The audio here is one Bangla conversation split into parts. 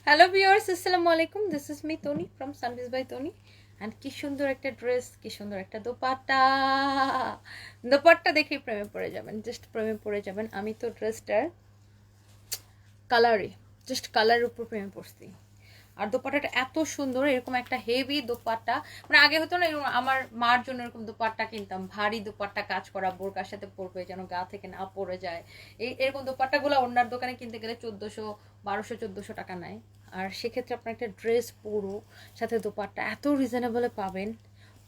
হ্যালো ভিউয়ার্স, আসসালামু আলাইকুম। This is me Toni from Sanvis by Toni. And কি সুন্দর একটা ড্রেস, কি সুন্দর একটা দোপাট্টা। দোপাট্টা দেখেই প্রেমে পড়ে যাবেন, জাস্ট প্রেমে পড়ে যাবেন। আমি তো ড্রেসটার কালারে, জাস্ট কালারের উপর প্রেমে পড়ছি। আর দোপাট্টাটা এত সুন্দর, এরকম একটা হেভি দোপাট্টা। মানে আগে হতো না, আমার মার জন্য এরকম দোপাট্টা কিনতাম, ভারী দোপাট্টা, কাজ করা, বোরকার সাথে পরবে যেন গা থেকে না পড়ে যায়। এরকম দোপাট্টাগুলো অন্যার দোকানে কিনতে গেলে 1400, 1200, 1400 টাকা নেয়। আর সেক্ষেত্রে আপনার একটা ড্রেস পুরো সাথে দোপাট্টা এত রিজনেবলে পাবেন।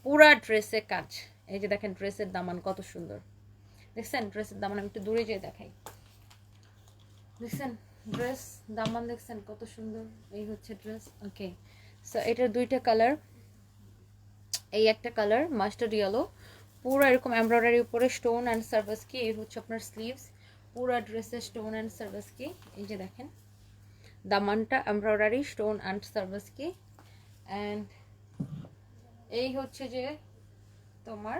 পুরা ড্রেসে কাজ। এই যে দেখেন ড্রেসের দামান কত সুন্দর, দেখছেন ড্রেসের দামান? আমি একটু দূরে যেয়ে দেখাই, দেখছেন ড্রেস দামান, দেখছেন কত সুন্দর। এই হচ্ছে ড্রেস। ওকে, সো এটার দুইটা কালার। এই একটা কালার মাস্টার্ড ইয়েলো, পুরো এরকম এমব্রয়ডারি উপরে স্টোন অ্যান্ড সার্ভিস কি। এই হচ্ছে আপনার স্লিভস, পুরো ড্রেসের স্টোন অ্যান্ড সার্ভিস কি। এই যে দেখেন দামানটা এমব্রয়ডারি স্টোন অ্যান্ড সার্ভিস কি। অ্যান্ড এই হচ্ছে যে তোমার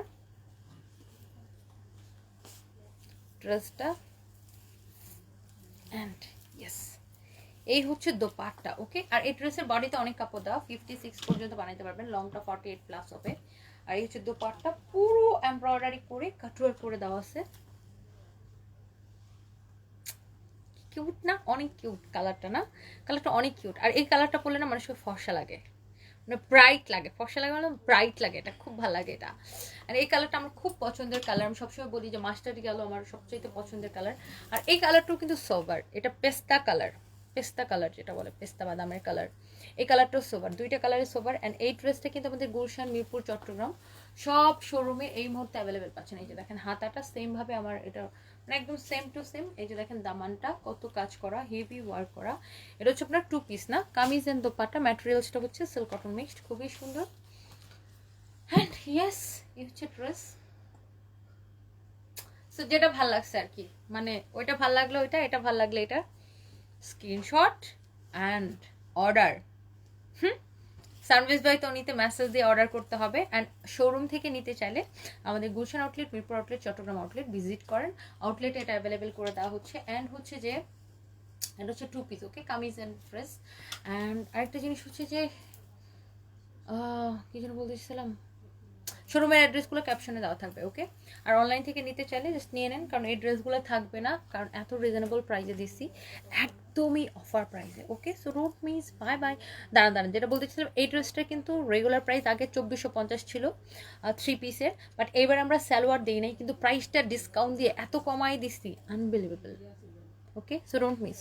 ড্রেসটা। অ্যান্ড ইয়েস, এই হচ্ছে দোপাট্টা। ওকে, আর এই ড্রেসের বডিতে অনেক কাপড় দেওয়া, 56 পর্যন্ত বানাইতে পারবেন, লংটা 48 প্লাস হবে। আর এই হচ্ছে দোপাট্টা, পুরো এমব্রয়ডারি করে কাটওয়ার্ক করে দেওয়া আছে। কিউট না? অনেক কিউট কালারটা, না? কালারটা অনেক কিউট। আর এই কালারটা পরলে না মানুষকে ফর্সা লাগে, মানে ব্রাইট লাগে। ফর্সা লাগে মানে ব্রাইট লাগে, এটা খুব ভালো লাগে এটা। আর এই কালারটা আমার খুব পছন্দের কালার। আমি সবসময় বলি যে মাস্টার্ড ইয়েলো আমার সবচেয়ে পছন্দের কালার। আর এই কালারটাও কিন্তু সোবার, এটা পেস্তা কালার, পেস্তা কালার যেটা বলে, পেস্তা বাদামের কালার। এই কালারটাও সোবার, দুইটা কালারই সোবার। অ্যান্ড এই ড্রেসটা কিন্তু আমাদের গুলশান, মিরপুর, চট্টগ্রাম সব শোরুমে এই মুহূর্তে অ্যাভেলেবেল পাচ্ছেন। এই যে দেখেন হাতাটা সেম ভাবে আমার, এটা মানে একদম সেম টু সেম। এই যে দেখেন দামানটা কত কাজ করা, হেভি ওয়ার্ক করা। এটা হচ্ছে আপনার 2 পিস না, কামিজ এন্ড দোপাট্টা। ম্যাটেরিয়ালসটা হচ্ছে সিল্ক কটন মিক্সড, খুবই সুন্দর। অ্যান্ড ইয়েস, এই হচ্ছে ড্রেস। সো যেটা ভাল লাগছে আর কি, মানে ওইটা ভাল লাগলো ওইটা, এটা ভাল লাগলে এটা, screenshot and order. Sanvis by তনিতে মেসেজ দিয়ে অর্ডার করতে হবে। অ্যান্ড শোরুম থেকে নিতে চাইলে আমাদের Gulshan outlet, Mirpur outlet, Chittagong outlet visit করেন। আউটলেটে এটা অ্যাভেলেবেল করে দেওয়া হচ্ছে। অ্যান্ড হচ্ছে যে এটা হচ্ছে 2 piece. Okay, kameez and dress. And আরেকটা জিনিস হচ্ছে যে কি যেন বলতেছিলাম, শোরুমের অ্যাড্রেসগুলো ক্যাপশনে দেওয়া থাকবে। ওকে, আর অনলাইন থেকে নিতে চাইলে জাস্ট নিয়ে নেন, কারণ এই ড্রেসগুলো থাকবে না, কারণ এত রিজনেবল প্রাইসে দিচ্ছি, একদমই offer price. Okay, so don't miss. Bye bye. দাঁড়ান দাঁড়ান, যেটা বলতেছিলাম, এই ড্রেসটা কিন্তু রেগুলার প্রাইস আগে 2450 ছিল 3 পিসের, বাট এবার আমরা সালোয়ার দিই নাই, কিন্তু প্রাইসটা ডিসকাউন্ট দিয়ে এত কমাই দিচ্ছি, unbelievable. Okay, so don't miss.